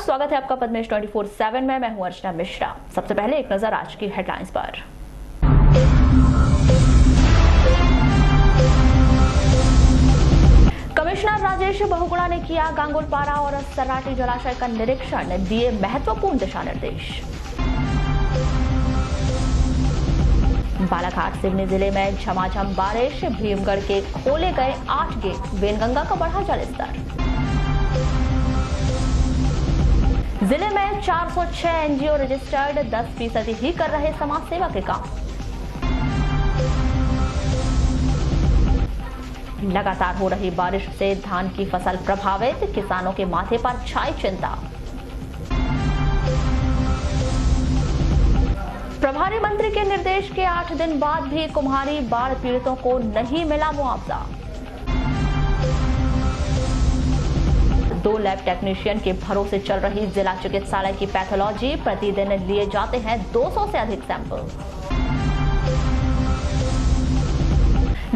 स्वागत है आपका पद्मेश 24/7 में। मैं हूं अर्चना मिश्रा। सबसे पहले एक नजर आज की हेडलाइंस पर। कमिश्नर राजेश बहुगुणा ने किया गांगुलपारा और सर्राटी जलाशय का निरीक्षण, दिए महत्वपूर्ण दिशा निर्देश। बालाघाट सिवनी जिले में झमाझम बारिश, भीमगढ़ के खोले गए 8 गेट, वेनगंगा का बढ़ा जलस्तर। जिले में 406 एनजीओ रजिस्टर्ड, 10% ही कर रहे समाज सेवा के काम। लगातार हो रही बारिश से धान की फसल प्रभावित, किसानों के माथे पर छाई चिंता। प्रभारी मंत्री के निर्देश के 8 दिन बाद भी कुम्हारी बाढ़ पीड़ितों को नहीं मिला मुआवजा। 2 लैब टेक्नीशियन के भरोसे चल रही जिला चिकित्सालय की पैथोलॉजी, प्रतिदिन लिए जाते हैं 200 से अधिक सैंपल।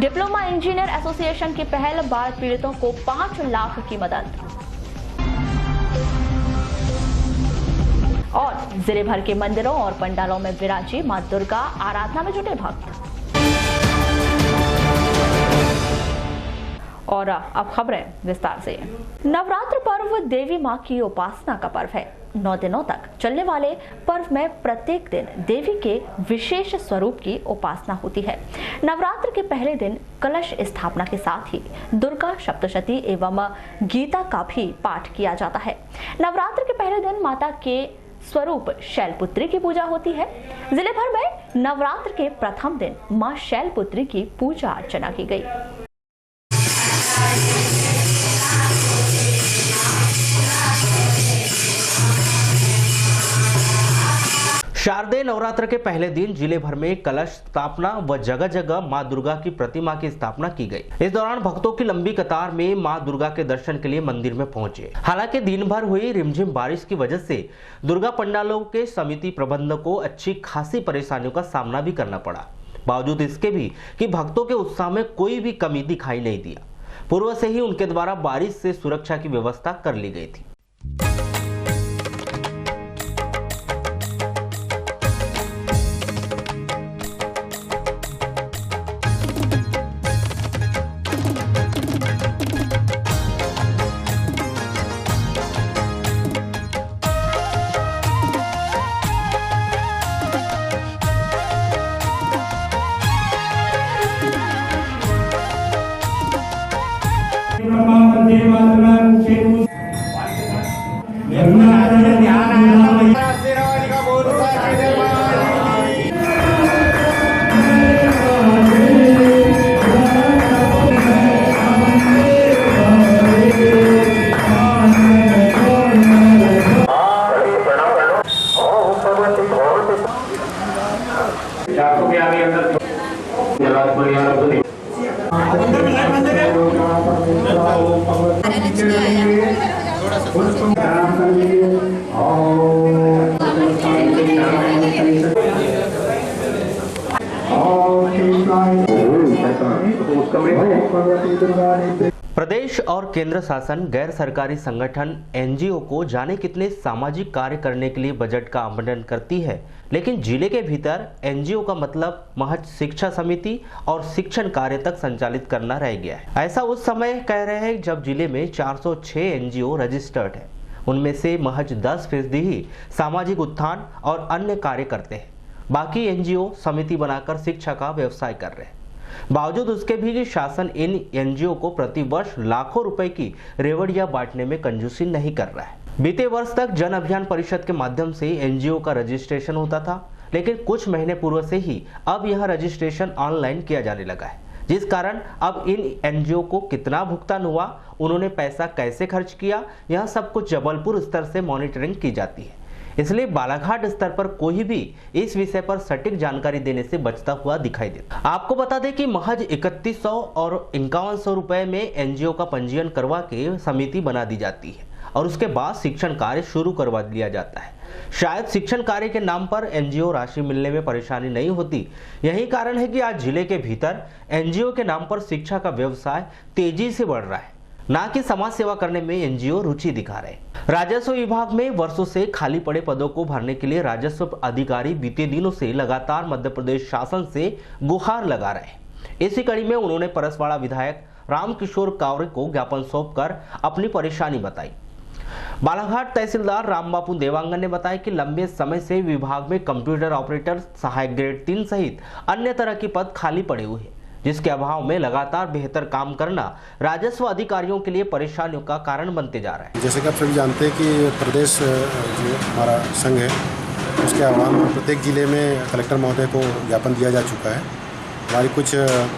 डिप्लोमा इंजीनियर एसोसिएशन की पहल, बाढ़ पीड़ितों को 5 लाख की मदद। और जिले भर के मंदिरों और पंडालों में विराजी मां दुर्गा, आराधना में जुटे भक्त। और अब खबरें विस्तार से। नवरात्र पर्व देवी मां की उपासना का पर्व है। 9 दिनों तक चलने वाले पर्व में प्रत्येक दिन देवी के विशेष स्वरूप की उपासना होती है। नवरात्र के पहले दिन कलश स्थापना के साथ ही दुर्गा सप्तशती एवं गीता का भी पाठ किया जाता है। नवरात्र के पहले दिन माता के स्वरूप शैलपुत्री की पूजा होती है। जिले भर में नवरात्र के प्रथम दिन मां शैलपुत्री की पूजा अर्चना की गई। शारदीय नवरात्र के पहले दिन जिले भर में कलश स्थापना व जगह जगह मां दुर्गा की प्रतिमा की स्थापना की गई। इस दौरान भक्तों की लंबी कतार में मां दुर्गा के दर्शन के लिए मंदिर में पहुंचे। हालांकि दिन भर हुई रिमझिम बारिश की वजह से दुर्गा पंडालों के समिति प्रबंधक को अच्छी खासी परेशानियों का सामना भी करना पड़ा। बावजूद इसके भी कि भक्तों के उत्साह में कोई भी कमी दिखाई नहीं दिया। पूर्व से ही उनके द्वारा बारिश से सुरक्षा की व्यवस्था कर ली गई थी। प्रदेश और केंद्र शासन गैर सरकारी संगठन एनजीओ को जाने कितने सामाजिक कार्य करने के लिए बजट का आवंटन करती है, लेकिन जिले के भीतर एनजीओ का मतलब महज शिक्षा समिति और शिक्षण कार्य तक संचालित करना रह गया है। ऐसा उस समय कह रहे हैं जब जिले में 406 एनजीओ रजिस्टर्ड है। उनमें से महज 10% ही सामाजिक उत्थान और अन्य कार्य करते हैं। बाकी एनजीओ समिति बनाकर शिक्षा का व्यवसाय कर रहे हैं। बावजूद उसके भी शासन इन एनजीओ को प्रति वर्ष लाखों रुपए की रेवड़ियां बांटने में कंजूसी नहीं कर रहा है। बीते वर्ष तक जन अभियान परिषद के माध्यम से एनजीओ का रजिस्ट्रेशन होता था, लेकिन कुछ महीने पूर्व से ही अब यह रजिस्ट्रेशन ऑनलाइन किया जाने लगा है, जिस कारण अब इन एनजीओ को कितना भुगतान हुआ, उन्होंने पैसा कैसे खर्च किया, यह सब कुछ जबलपुर स्तर से मॉनिटरिंग की जाती है। इसलिए बालाघाट स्तर पर कोई भी इस विषय पर सटीक जानकारी देने से बचता हुआ दिखाई देता। आपको बता दें कि महज 3100 और 5100 रुपए में एनजीओ का पंजीयन करवा के समिति बना दी जाती है और उसके बाद शिक्षण कार्य शुरू करवा दिया जाता है। शायद शिक्षण कार्य के नाम पर एनजीओ राशि मिलने में परेशानी नहीं होती। यही कारण है कि आज जिले के भीतर एनजीओ के नाम पर शिक्षा का व्यवसाय तेजी से बढ़ रहा है, ना कि समाज सेवा करने में एनजीओ रुचि दिखा रहे हैं। राजस्व विभाग में वर्षों से खाली पड़े पदों को भरने के लिए राजस्व अधिकारी बीते दिनों से लगातार मध्य प्रदेश शासन से गुहार लगा रहे हैं। इसी कड़ी में उन्होंने परसवाड़ा विधायक रामकिशोर कावरे को ज्ञापन सौंपकर अपनी परेशानी बताई। बालाघाट तहसीलदार रामबापू देवांगन ने बताया कि लंबे समय से विभाग में कंप्यूटर ऑपरेटर, सहायक ग्रेड 3 सहित अन्य तरह के पद खाली पड़े हुए हैं, जिसके अभाव में लगातार बेहतर काम करना राजस्व अधिकारियों के लिए परेशानियों का कारण बनते जा रहा है। जैसे कि आप सभी जानते हैं कि प्रदेश जो हमारा संघ है उसके आह्वान में प्रत्येक जिले में कलेक्टर महोदय को ज्ञापन दिया जा चुका है। हमारी कुछ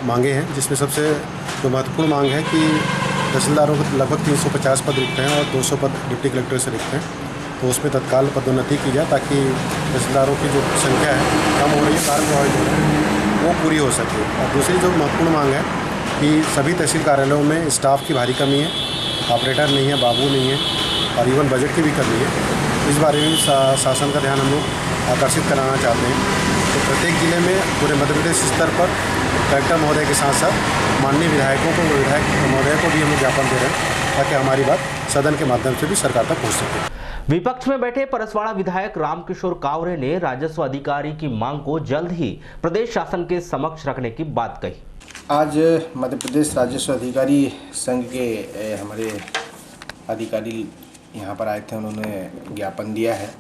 मांगे हैं, जिसमें सबसे जो महत्वपूर्ण मांग है कि तहसीलदारों को लगभग 350 पद रिक्त हैं और 200 पद डिप्टी कलेक्टर से रिक्त हैं, तो उसमें तत्काल पदोन्नति की जाए ताकि तहसीलदारों की जो संख्या है कम हो रही है, कार्य प्रभावित हो रहे हैं, वो पूरी हो सके। और दूसरी जो महत्वपूर्ण मांग है कि सभी तहसील कार्यालयों में स्टाफ की भारी कमी है, ऑपरेटर नहीं है, बाबू नहीं है और इवन बजट की भी कमी है। इस बारे में शासन का ध्यान हम लोग आकर्षित कराना चाहते हैं। तो प्रत्येक जिले में पूरे मध्य प्रदेश स्तर पर कलेक्टर महोदय के साथ साथ माननीय विधायकों को, विधायक महोदय को भी हम लोग ज्ञापन दे रहे हैं ताकि हमारी बात सदन के माध्यम से भी सरकार तक पहुँच सके। विपक्ष में बैठे परसवाड़ा विधायक रामकिशोर कावरे ने राजस्व अधिकारी की मांग को जल्द ही प्रदेश शासन के समक्ष रखने की बात कही। आज मध्य प्रदेश राजस्व अधिकारी संघ के हमारे अधिकारी यहाँ पर आए थे, उन्होंने ज्ञापन दिया है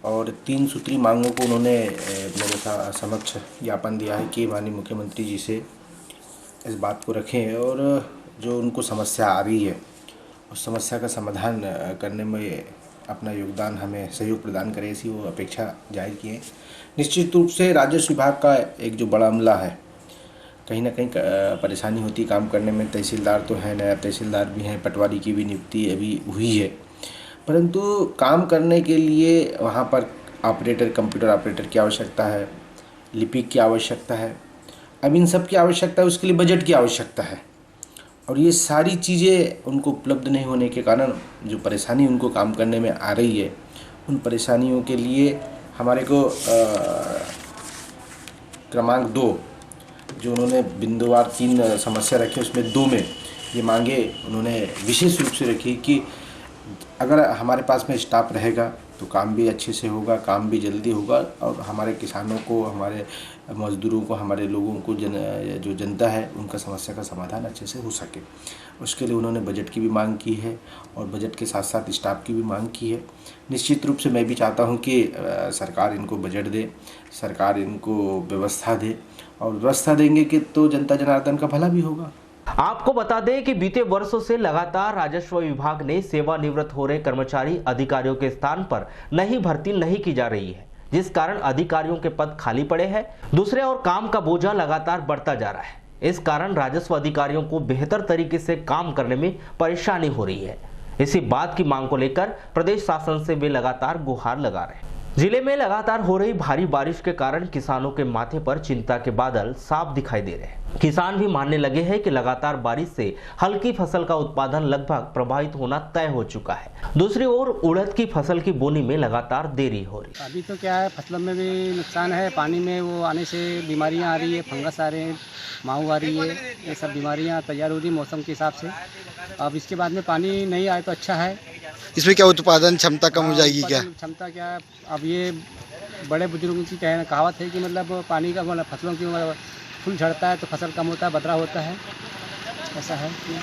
और 3 सूत्री मांगों को उन्होंने मेरे समक्ष ज्ञापन दिया है कि माननीय मुख्यमंत्री जी से इस बात को रखें और जो उनको समस्या आ रही है उस समस्या का समाधान करने में अपना योगदान, हमें सहयोग प्रदान करें, ऐसी वो अपेक्षा जाहिर की है। निश्चित रूप से राजस्व विभाग का एक जो बड़ा अमला है, कहीं ना कहीं परेशानी होती काम करने में। तहसीलदार तो है, नया तहसीलदार भी हैं, पटवारी की भी नियुक्ति अभी हुई है, परंतु काम करने के लिए वहाँ पर ऑपरेटर, कंप्यूटर ऑपरेटर की आवश्यकता है, लिपिक की आवश्यकता है, अब इन सब की आवश्यकता है, उसके लिए बजट की आवश्यकता है और ये सारी चीज़ें उनको उपलब्ध नहीं होने के कारण जो परेशानी उनको काम करने में आ रही है, उन परेशानियों के लिए हमारे को क्रमांक 2 जो उन्होंने बिंदुवार 3 समस्या रखी, उसमें 2 में ये मांगे उन्होंने विशेष रूप से रखी कि अगर हमारे पास में स्टाफ रहेगा तो काम भी अच्छे से होगा, काम भी जल्दी होगा और हमारे किसानों को, हमारे मजदूरों को, हमारे लोगों को, जो जनता है उनका समस्या का समाधान अच्छे से हो सके। उसके लिए उन्होंने बजट की भी मांग की है और बजट के साथ साथ स्टाफ की भी मांग की है। निश्चित रूप से मैं भी चाहता हूं कि सरकार इनको बजट दे, सरकार इनको व्यवस्था दे और व्यवस्था देंगे कि तो जनता जनार्दन का भला भी होगा। आपको बता दें कि बीते वर्षों से लगातार राजस्व विभाग ने सेवानिवृत्त हो रहे कर्मचारी अधिकारियों के स्थान पर नई भर्ती नहीं की जा रही है, जिस कारण अधिकारियों के पद खाली पड़े हैं। दूसरे ओर काम का बोझा लगातार बढ़ता जा रहा है। इस कारण राजस्व अधिकारियों को बेहतर तरीके से काम करने में परेशानी हो रही है। इसी बात की मांग को लेकर प्रदेश शासन से वे लगातार गुहार लगा रहे हैं। जिले में लगातार हो रही भारी बारिश के कारण किसानों के माथे पर चिंता के बादल साफ दिखाई दे रहे हैं। किसान भी मानने लगे हैं कि लगातार बारिश से हल्की फसल का उत्पादन लगभग प्रभावित होना तय हो चुका है। दूसरी ओर उड़द की फसल की बोनी में लगातार देरी हो रही है। अभी तो क्या है, फसलों में भी नुकसान है, पानी में वो आने से बीमारियां आ रही है, फंगस आ रहे हैं, माहू आ रही है, ये सब बीमारियां तैयार हो रही मौसम के हिसाब से। अब इसके बाद में पानी नहीं आए तो अच्छा है। इसमें क्या उत्पादन क्षमता कम हो जाएगी? क्या क्षमता क्या है, अब ये बड़े बुजुर्गों की कहावत है कि मतलब पानी का फसलों की फूल झड़ता है तो फसल कम होता है, बदरा होता है, ऐसा है कि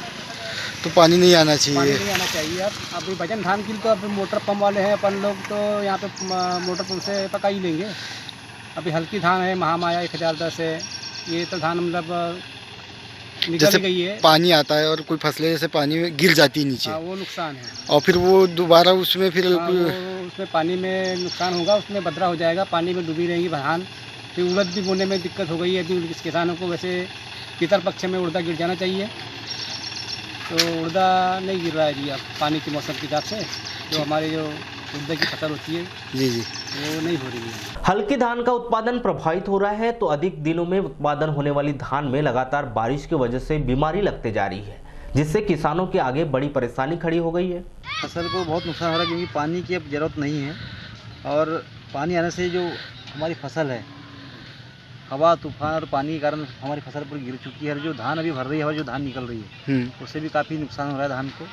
तो पानी नहीं आना चाहिए। पानी नहीं आना चाहिए। अब अभी भजन धान की तो अब मोटर पंप वाले हैं, अपन लोग तो यहाँ पे मोटर पंप से पका ही लेंगे। अभी हल्की धान है, महामाया 1010 है, ये तो धान मतलब निकल गई है। पानी आता है और कोई फसलें जैसे पानी में गिर जाती है नीचे, वो नुकसान है और फिर वो दोबारा उसमें फिर उसमें पानी में नुकसान होगा, उसमें बदरा हो जाएगा, पानी में डूबी रहेंगी धान। फिर उड़द भी बोने में दिक्कत हो गई है अभी किसानों को। वैसे पितर पक्ष में उड़दा गिर जाना चाहिए, तो उड़दा नहीं गिर रहा है जी अब पानी के मौसम के हिसाब से। जो हमारे जो उड़द की फसल होती है जी वो नहीं हो रही है। हल्की धान का उत्पादन प्रभावित हो रहा है तो अधिक दिनों में उत्पादन होने वाली धान में लगातार बारिश की वजह से बीमारी लगते जा रही है, जिससे किसानों के आगे बड़ी परेशानी खड़ी हो गई है। फसल को बहुत नुकसान हो रहा है क्योंकि पानी की अब ज़रूरत नहीं है और पानी आने से जो हमारी फसल है, हवा तूफान और पानी के कारण हमारी फसल पर गिर चुकी है। जो धान अभी भर रही है और जो धान निकल रही है उससे भी काफ़ी नुकसान हो रहा है धान को।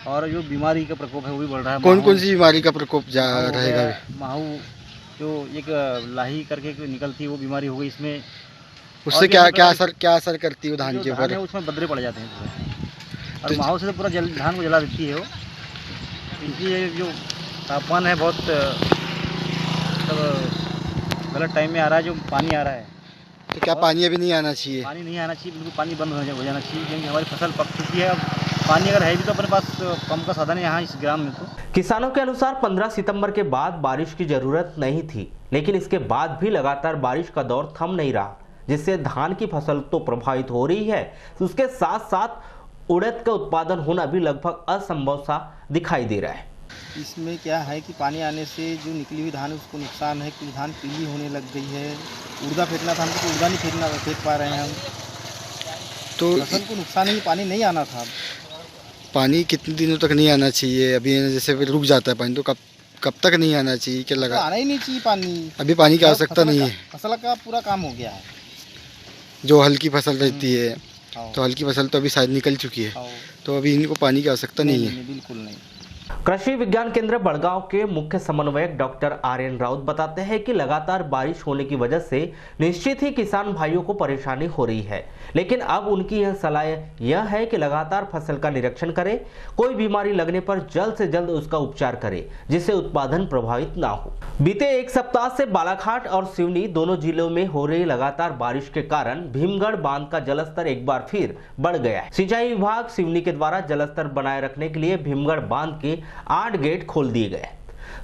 और जो बीमारी का प्रकोप है वो भी बढ़ रहा है। कौन माहू- कौन सी बीमारी का प्रकोप माहू हो रहेगा गया, अभी? माहू जो एक लाही करके निकलती है वो बीमारी हो गई इसमें। उससे भी क्या हमें क्या पता है क्या असर करती है वो धान जो के धान ऊपर? है उसमें बदरे पड़ जाते हैं पूरे। और तो- माहौल से तो पूरा धान को जला देती है वो। इनकी ये जो तापमान है बहुत मतलब गलत टाइम में आ रहा है, जो पानी आ रहा है तो क्या पानी अभी नहीं आना चाहिए? पानी नहीं आना चाहिए, बिल्कुल पानी बंद हो जाना चाहिए, क्योंकि हमारी फसल पक चुकी है। अब पानी अगर है भी तो अपने पास पंप का साधन है यहाँ इस ग्राम में। तो किसानों के अनुसार 15 सितंबर के बाद बारिश की जरूरत नहीं थी, लेकिन इसके बाद भी लगातार बारिश का दौर थम नहीं रहा, जिससे धान की फसल तो प्रभावित हो रही है, उसके साथ साथ उड़द का उत्पादन होना भी लगभग असंभव सा दिखाई दे रहा है। इसमें क्या है कि पानी आने से जो निकली हुई धान है उसको नुकसान है, कुछ धान पीली होने लग गई है। उड़दा फेंकना था हमको, तो उड़दा नहीं फेंक पा रहे हैं हम। तो फसल को नुकसान है, पानी नहीं आना था। पानी कितने दिनों तक नहीं आना चाहिए? अभी जैसे फिर रुक जाता है पानी, तो कब तक नहीं आना चाहिए? क्या तो लगा? आना ही नहीं चाहिए पानी। अभी पानी की आवश्यकता नहीं है। फसल का पूरा काम हो गया है। जो हल्की फसल रहती है, हाँ। तो हल्की फसल तो अभी शायद निकल चुकी है, हाँ। तो अभी इनको पानी की आवश्यकता नहीं है। बिल्कुल नहीं। कृषि विज्ञान केंद्र बड़गांव के मुख्य समन्वयक डॉक्टर आर्यन राउत बताते हैं कि लगातार बारिश होने की वजह से निश्चित ही किसान भाइयों को परेशानी हो रही है, लेकिन अब उनकी यह सलाह यह है कि लगातार फसल का निरीक्षण करें, कोई बीमारी लगने पर जल्द से जल्द उसका उपचार करें, जिससे उत्पादन प्रभावित ना हो। बीते एक सप्ताह से बालाघाट और सिवनी दोनों जिलों में हो रही लगातार बारिश के कारण भीमगढ़ बांध का जलस्तर एक बार फिर बढ़ गया है। सिंचाई विभाग सिवनी के द्वारा जलस्तर बनाए रखने के लिए भीमगढ़ बांध के 8 गेट खोल दिए गए।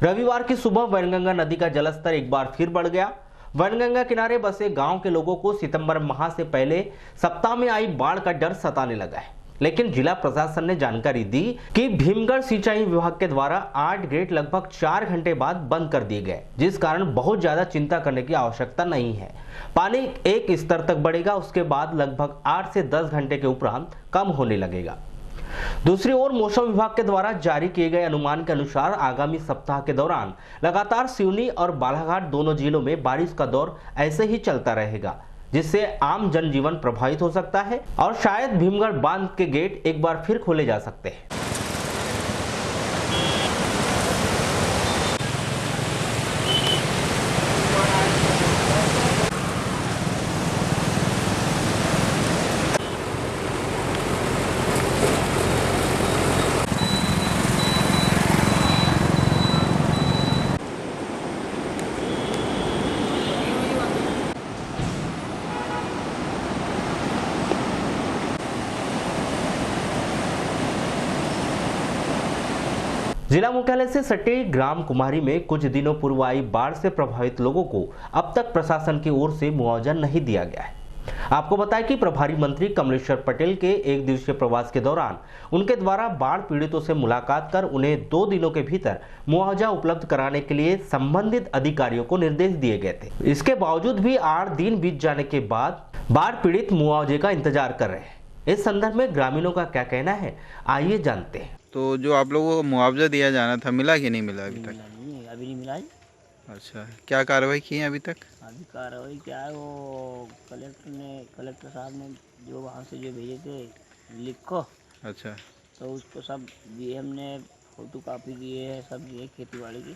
रविवार की सुबह वैनगंगा नदी का जलस्तर एक बार फिर बढ़ गया। वैनगंगा किनारे बसे गांव के लोगों को सितंबर माह से पहले सप्ताह में आई बाढ़ का डर सताने लगा है, लेकिन जिला प्रशासन ने जानकारी दी कि भीमगढ़ सिंचाई विभाग के द्वारा 8 गेट लगभग 4 घंटे बाद बंद कर दिए गए, जिस कारण बहुत ज्यादा चिंता करने की आवश्यकता नहीं है। पानी एक स्तर तक बढ़ेगा, उसके बाद लगभग 8 से 10 घंटे के उपरांत कम होने लगेगा। दूसरी ओर मौसम विभाग के द्वारा जारी किए गए अनुमान के अनुसार आगामी सप्ताह के दौरान लगातार सिवनी और बालाघाट दोनों जिलों में बारिश का दौर ऐसे ही चलता रहेगा, जिससे आम जनजीवन प्रभावित हो सकता है और शायद भीमगढ़ बांध के गेट एक बार फिर खोले जा सकते हैं। जिला मुख्यालय से सटे ग्राम कुमारी में कुछ दिनों पूर्व आई बाढ़ से प्रभावित लोगों को अब तक प्रशासन की ओर से मुआवजा नहीं दिया गया है। आपको बताएं कि प्रभारी मंत्री कमलेश्वर पटेल के एक दिवसीय प्रवास के दौरान उनके द्वारा बाढ़ पीड़ितों से मुलाकात कर उन्हें 2 दिनों के भीतर मुआवजा उपलब्ध कराने के लिए संबंधित अधिकारियों को निर्देश दिए गए थे। इसके बावजूद भी 8 दिन बीत जाने के बाद बाढ़ पीड़ित मुआवजे का इंतजार कर रहे हैं। इस संदर्भ में ग्रामीणों का क्या कहना है, आइए जानते हैं। तो जो आप लोगों को मुआवजा दिया जाना था, मिला कि नहीं मिला अभी तक? नहीं, अभी नहीं मिला है। अच्छा, क्या कार्रवाई की है अभी तक? अभी कार्रवाई क्या है, वो कलेक्टर साहब ने जो वहाँ से जो भेजे थे लिखो, अच्छा, तो उसको सब दिए, हमने फोटो कापी दिए है, सब दिए खेती बाड़ी की।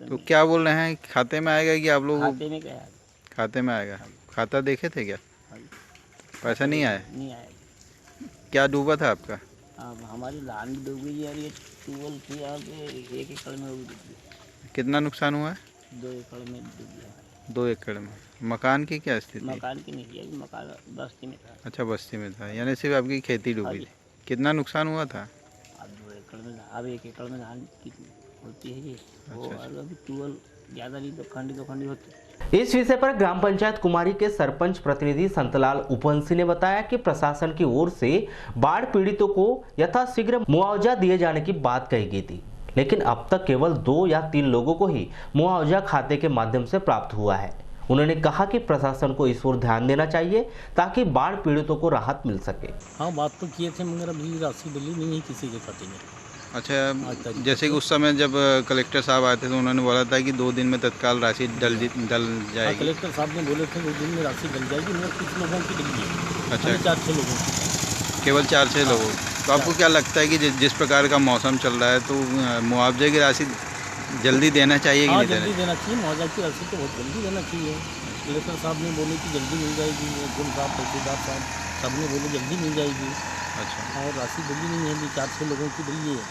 तो क्या बोल रहे हैं, खाते में आएगा कि आप लोग? खाते में क्या है? खाते में आएगा। खाता देखे थे क्या? पैसा नहीं आया? नहीं आएगा। क्या डूबा था आपका? अब हमारी धान भी डूब गई यार, ये ट्यूबवेल थी यहाँ पे, 1 एकड़ में वो भी डूब गई। कितना नुकसान हुआ है? 2 एकड़ में डूब गया। 2 एकड़ में। मकान की क्या स्थिति? मकान की नहीं थी, मकान बस्ती में था। अच्छा, बस्ती में था, यानी सिर्फ आपकी खेती डूबी थी। कितना नुकसान हुआ था? अब 2 एकड़ में, अब 1 एकड़ में धान की होती है जी, वो अच्छा। अभी ट्यूबवेल ज़्यादा नहीं, 2 खंडी होती। इस विषय पर ग्राम पंचायत कुमारी के सरपंच प्रतिनिधि संतलाल उपवंशी ने बताया कि प्रशासन की ओर से बाढ़ पीड़ितों को यथाशीघ्र मुआवजा दिए जाने की बात कही गई थी, लेकिन अब तक केवल 2 या 3 लोगों को ही मुआवजा खाते के माध्यम से प्राप्त हुआ है। उन्होंने कहा कि प्रशासन को इस ओर ध्यान देना चाहिए ताकि बाढ़ पीड़ितों को राहत मिल सके। हाँ, बात तो किए थे, मगर अभी राशि मिली नहीं है किसी के खाते में। अच्छा, जैसे कि उस समय जब कलेक्टर साहब आए थे तो उन्होंने बोला था कि 2 दिन में तत्काल राशि डल जाएगी। कलेक्टर साहब ने बोले थे 2 दिन में राशि डल जाएगी, मगर कुछ लोगों की डली है। अच्छा, 4-6 लोगों की। केवल 4-6 लोगों? तो आपको क्या लगता है कि जिस प्रकार का मौसम चल रहा है तो मुआवजे की राशि जल्दी देना चाहिए कि हाँ, नहीं जल्दी देना? देना चाहिए। मुआवजा की राशि तो बहुत जल्दी देना चाहिए। कलेक्टर साहब ने बोले कि जल्दी मिल जाएगी, एसडीएम साहब, तहसीलदार साहब सब ने बोले जल्दी मिल जाएगी। अच्छा और राशि मिली नहीं है, 400 लोगों की मिली है।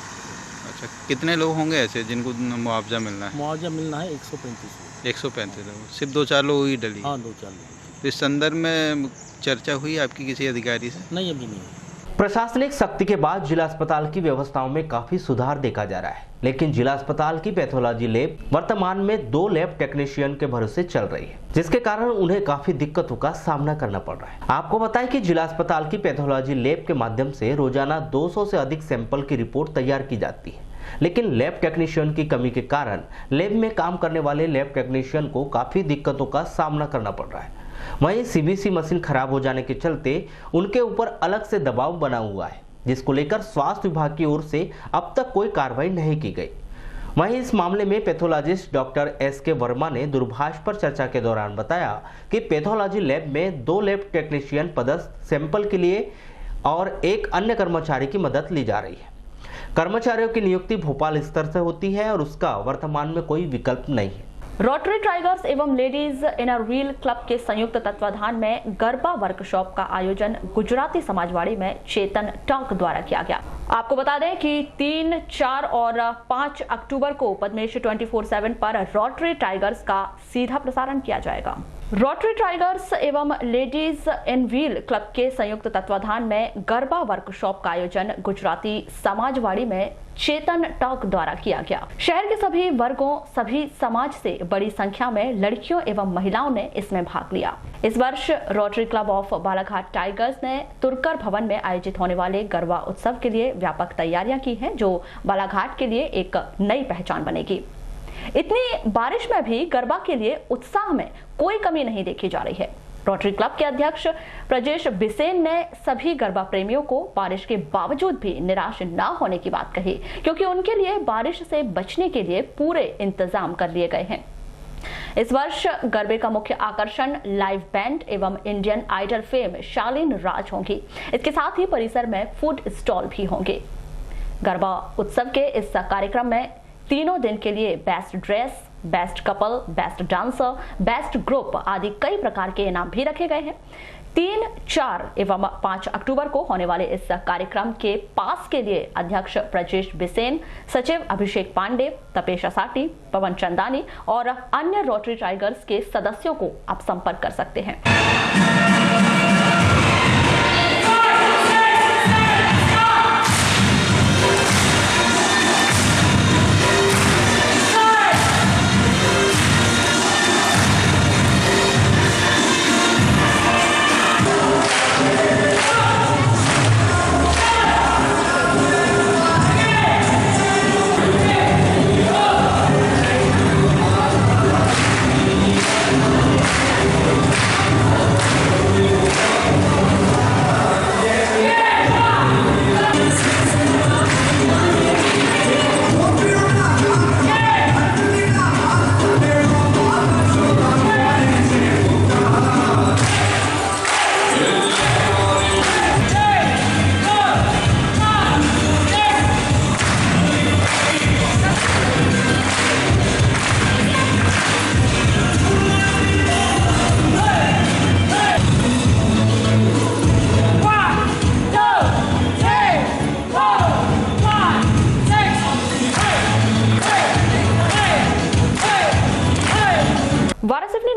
अच्छा, कितने लोग होंगे ऐसे जिनको मुआवजा मिलना है? मुआवजा मिलना है 135 135 लोग, सिर्फ 2-4 लोग ही डली? हाँ, 2-4 लोग। तो इस संदर्भ में चर्चा हुई आपकी किसी अधिकारी से? नहीं, अभी नहीं। प्रशासनिक सख्ती के बाद जिला अस्पताल की व्यवस्थाओं में काफी सुधार देखा जा रहा है, लेकिन जिला अस्पताल की पैथोलॉजी लैब वर्तमान में 2 लैब टेक्नीशियन के भरोसे चल रही है, जिसके कारण उन्हें काफी दिक्कतों का सामना करना पड़ रहा है। आपको बताएं कि जिला अस्पताल की पैथोलॉजी लैब के माध्यम से रोजाना 200 से अधिक सैंपल की रिपोर्ट तैयार की जाती है, लेकिन लैब टेक्नीशियन की कमी के कारण लैब में काम करने वाले लैब टेक्नीशियन को काफी दिक्कतों का सामना करना पड़ रहा है। वहीं सीबीसी मशीन खराब हो जाने के चलते उनके ऊपर अलग से दबाव बना हुआ है, जिसको लेकर स्वास्थ्य विभाग की ओर से अब तक कोई कार्रवाई नहीं की गई। वहीं इस मामले में पैथोलॉजिस्ट डॉक्टर SK वर्मा ने दूरभाष पर चर्चा के दौरान बताया कि पैथोलॉजी लैब में 2 लैब टेक्नीशियन पदस्थ सैंपल के लिए और एक अन्य कर्मचारी की मदद ली जा रही है। कर्मचारियों की नियुक्ति भोपाल स्तर से होती है और उसका वर्तमान में कोई विकल्प नहीं है। रोटरी टाइगर्स एवं लेडीज इनर व्हील क्लब के संयुक्त तत्वाधान में गरबा वर्कशॉप का आयोजन गुजराती समाजवाड़ी में चेतन टॉक द्वारा किया गया। आपको बता दें कि 3, 4 और 5 अक्टूबर को पद्मेश 24/7 पर रोटरी टाइगर्स का सीधा प्रसारण किया जाएगा। रोटरी टाइगर्स एवं लेडीज इन व्हील क्लब के संयुक्त तत्वाधान में गरबा वर्कशॉप का आयोजन गुजराती समाजवाड़ी में चेतन टॉक द्वारा किया गया। शहर के सभी वर्गों, सभी समाज से बड़ी संख्या में लड़कियों एवं महिलाओं ने इसमें भाग लिया। इस वर्ष rotary club of Balaghat tigers ने तुर्कर भवन में आयोजित होने वाले गरबा उत्सव के लिए व्यापक तैयारियां की हैं, जो बालाघाट के लिए एक नई पहचान बनेगी। इतनी बारिश में भी गरबा के लिए उत्साह में कोई कमी नहीं देखी जा रही है। रोटरी क्लब के अध्यक्ष प्रजेश बिसेन ने सभी गरबा प्रेमियों को बारिश के बावजूद भी निराश न होने की बात कही, क्योंकि उनके लिए बारिश से बचने के लिए पूरे इंतजाम कर लिए गए हैं। इस वर्ष गरबे का मुख्य आकर्षण लाइव बैंड एवं इंडियन आइडल फेम शालीन राज होंगी। इसके साथ ही परिसर में फूड स्टॉल भी होंगे। गरबा उत्सव के इस कार्यक्रम में 3 दिन के लिए best dress, best couple, best dancer, best group आदि कई प्रकार के इनाम भी रखे गए हैं। 3, 4 एवं 5 अक्टूबर को होने वाले इस कार्यक्रम के पास के लिए अध्यक्ष प्रजेश बिसेन, सचिव अभिषेक पांडे, तपेश असाटी, पवन चंदानी और अन्य रोटरी टाइगर्स के सदस्यों को आप संपर्क कर सकते हैं।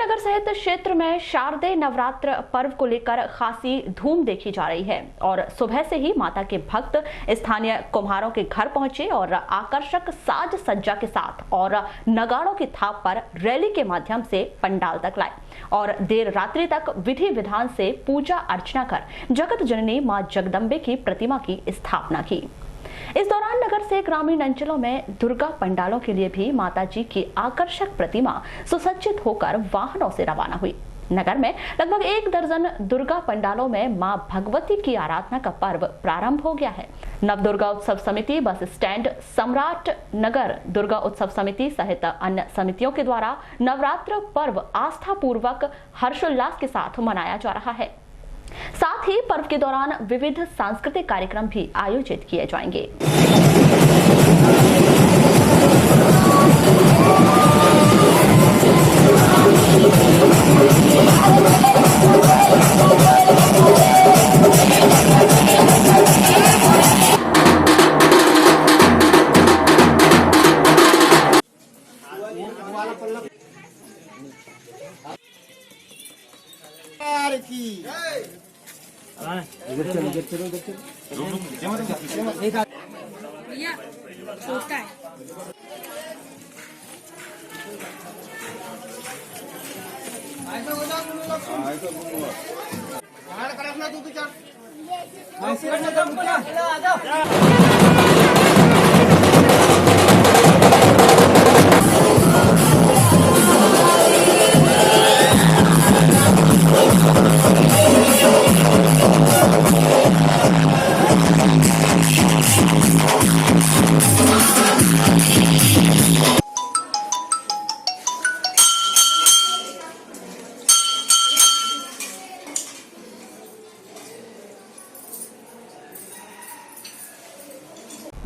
नगर सहित क्षेत्र में शारदीय नवरात्र पर्व को लेकर खासी धूम देखी जा रही है और सुबह से ही माता के भक्त स्थानीय कुम्हारों के घर पहुंचे और आकर्षक साज सज्जा के साथ और नगाड़ों की थाप पर रैली के माध्यम से पंडाल तक लाए और देर रात्रि तक विधि विधान से पूजा अर्चना कर जगत जननी मां जगदम्बे की प्रतिमा की स्थापना की। इस दौरान नगर से ग्रामीण अंचलों में दुर्गा पंडालों के लिए भी माताजी की आकर्षक प्रतिमा सुसज्जित होकर वाहनों से रवाना हुई। नगर में लगभग 1 दर्जन दुर्गा पंडालों में मां भगवती की आराधना का पर्व प्रारंभ हो गया है। नव दुर्गा उत्सव समिति, बस स्टैंड, सम्राट नगर दुर्गा उत्सव समिति सहित अन्य समितियों के द्वारा नवरात्र पर्व आस्था पूर्वक हर्षोल्लास के साथ मनाया जा रहा है। साथ ही पर्व के दौरान विविध सांस्कृतिक कार्यक्रम भी आयोजित किए जाएंगे।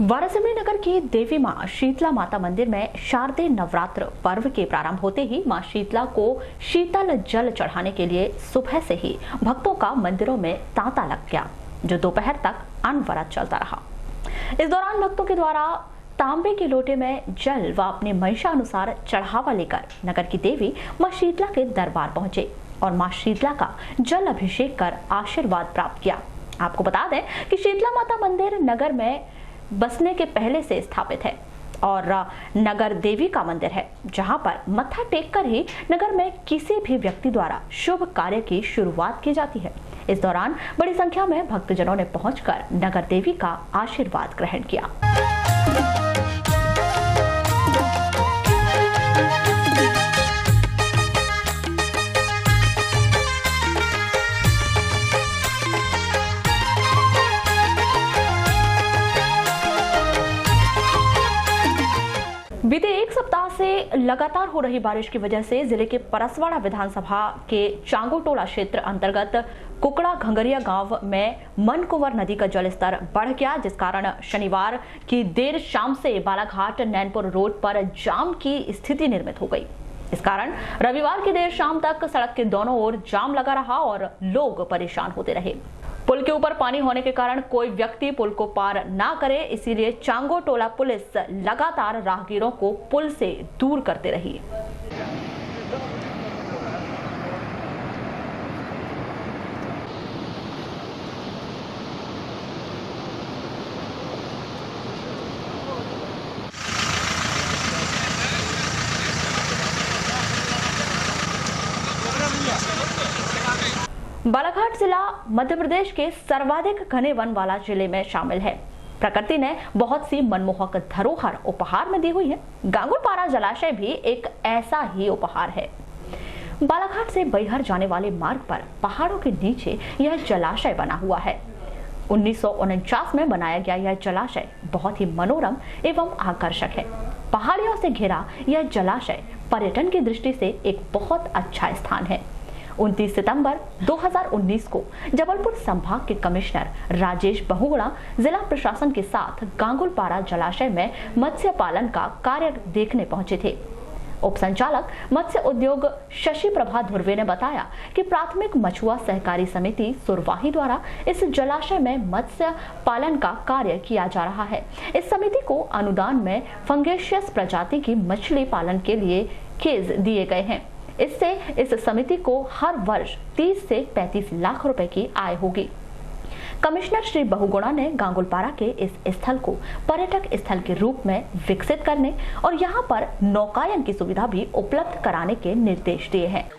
वारासिवनी नगर की देवी मां शीतला माता मंदिर में शारदीय नवरात्र पर्व के प्रारंभ होते ही मां शीतला को शीतल जल चढ़ाने के लिए सुबह से ही भक्तों का मंदिरों में तांता लग गया, जो दोपहर तक अनवरत चलता रहा। इस दौरान भक्तों के द्वारा तांबे के लोटे में जल व अपने मंशानुसार चढ़ावा लेकर नगर की देवी मां शीतला के दरबार पहुंचे और मां शीतला का जल अभिषेक कर आशीर्वाद प्राप्त किया। आपको बता दें कि शीतला माता मंदिर नगर में बसने के पहले से स्थापित है और नगर देवी का मंदिर है, जहां पर मत्था टेक कर ही नगर में किसी भी व्यक्ति द्वारा शुभ कार्य की शुरुआत की जाती है। इस दौरान बड़ी संख्या में भक्तजनों ने पहुंचकर नगर देवी का आशीर्वाद ग्रहण किया। बीते एक सप्ताह से लगातार हो रही बारिश की वजह से जिले के परसवाड़ा विधानसभा के चांगोटोला क्षेत्र अंतर्गत कुकड़ा घंगरिया गांव में मनकुंवर नदी का जलस्तर बढ़ गया, जिस कारण शनिवार की देर शाम से बालाघाट नैनपुर रोड पर जाम की स्थिति निर्मित हो गई। इस कारण रविवार की देर शाम तक सड़क के दोनों ओर जाम लगा रहा और लोग परेशान होते रहे। पुल के ऊपर पानी होने के कारण कोई व्यक्ति पुल को पार ना करे, इसीलिए चांगोटोला पुलिस लगातार राहगीरों को पुल से दूर करते रही। बालाघाट जिला मध्य प्रदेश के सर्वाधिक घने वन वाला जिले में शामिल है। प्रकृति ने बहुत सी मनमोहक धरोहर उपहार में दी हुई है। गांगुलपारा जलाशय भी एक ऐसा ही उपहार है। बालाघाट से बैहर जाने वाले मार्ग पर पहाड़ों के नीचे यह जलाशय बना हुआ है। 1949 में बनाया गया यह जलाशय बहुत ही मनोरम एवं आकर्षक है। पहाड़ियों से घिरा यह जलाशय पर्यटन की दृष्टि से एक बहुत अच्छा स्थान है। 29 सितंबर 2019 को जबलपुर संभाग के कमिश्नर राजेश बहुगुणा जिला प्रशासन के साथ गांगुलपारा जलाशय में मत्स्य पालन का कार्य देखने पहुंचे थे। उप संचालक मत्स्य उद्योग शशि प्रभा धुर्वे ने बताया कि प्राथमिक मछुआ सहकारी समिति सुरवाही द्वारा इस जलाशय में मत्स्य पालन का कार्य किया जा रहा है। इस समिति को अनुदान में फंगेशियस प्रजाति की मछली पालन के लिए केज दिए गए हैं। इससे इस समिति को हर वर्ष 30 से 35 लाख रुपए की आय होगी। कमिश्नर श्री बहुगुणा ने गांगुलपारा के इस स्थल को पर्यटक स्थल के रूप में विकसित करने और यहां पर नौकायन की सुविधा भी उपलब्ध कराने के निर्देश दिए हैं।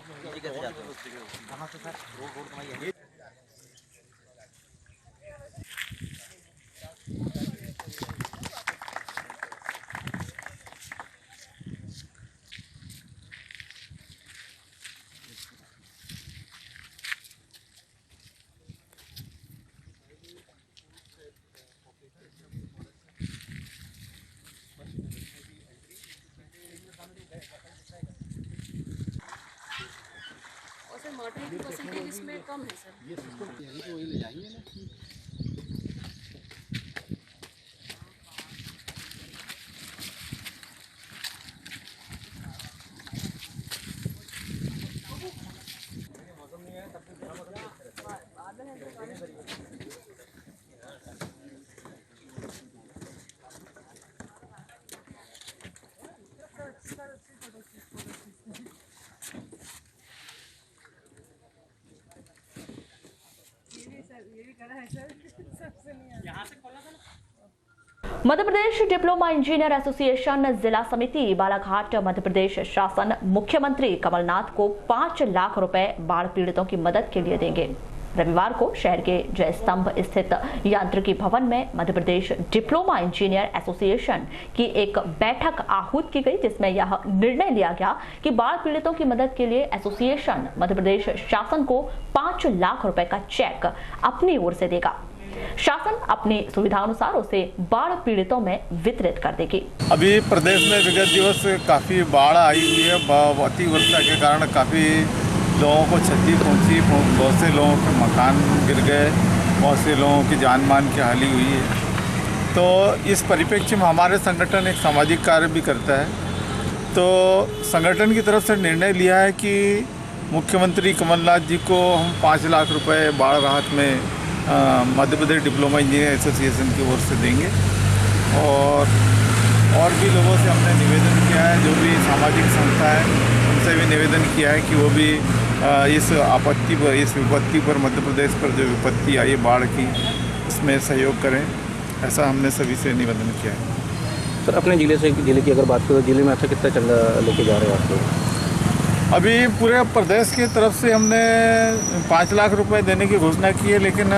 फैकल्टी परसेंटेज इसमें कम है सर। ये सिस्टम तैयारी को वही ले जाएंगे ना। Madhya Pradesh diploma engineer association जिला समिति बालाघाट मध्य प्रदेश शासन मुख्यमंत्री कमलनाथ को 5 लाख रुपए बाढ़ पीड़ितों की मदद के लिए देंगे। रविवार को शहर के जय स्तंभ स्थित यांत्रिकी भवन में Madhya Pradesh diploma engineer association की एक बैठक आहूत की गई, जिसमें यह निर्णय लिया गया कि बाढ़ पीड़ितों की मदद के लिए एसोसिएशन मध्य प्रदेश शासन को 5 लाख रुपए का चेक अपनी ओर से देगा। शासन अपनी सुविधानुसार उसे बाढ़ पीड़ितों में वितरित कर देगी। अभी प्रदेश में विगत दिवस काफ़ी बाढ़ आई हुई है। अति वर्षा के कारण काफ़ी लोगों को क्षति पहुंची, बहुत से लोगों के मकान गिर गए, बहुत से लोगों की जान मान की हानि हुई है। तो इस परिप्रेक्ष्य में हमारे संगठन एक सामाजिक कार्य भी करता है। तो संगठन की तरफ से निर्णय लिया है कि मुख्यमंत्री कमलनाथ जी को हम 5 लाख रुपए बाढ़ राहत में Madhya Pradesh diploma engineer association की ओर से देंगे। और भी लोगों से हमने निवेदन किया है, जो भी सामाजिक संस्था है उनसे भी निवेदन किया है कि वो भी इस आपत्ति पर, इस विपत्ति पर, मध्य प्रदेश पर जो विपत्ति आई बाढ़ की, इसमें सहयोग करें। ऐसा हमने सभी से निवेदन किया है। सर, अपने जिले की अगर बात करें, जिले में अच्छा कितना चंदा लेके जा रहे हैं आप लोग? अभी पूरे प्रदेश की तरफ से हमने 5 लाख रुपए देने की घोषणा की है, लेकिन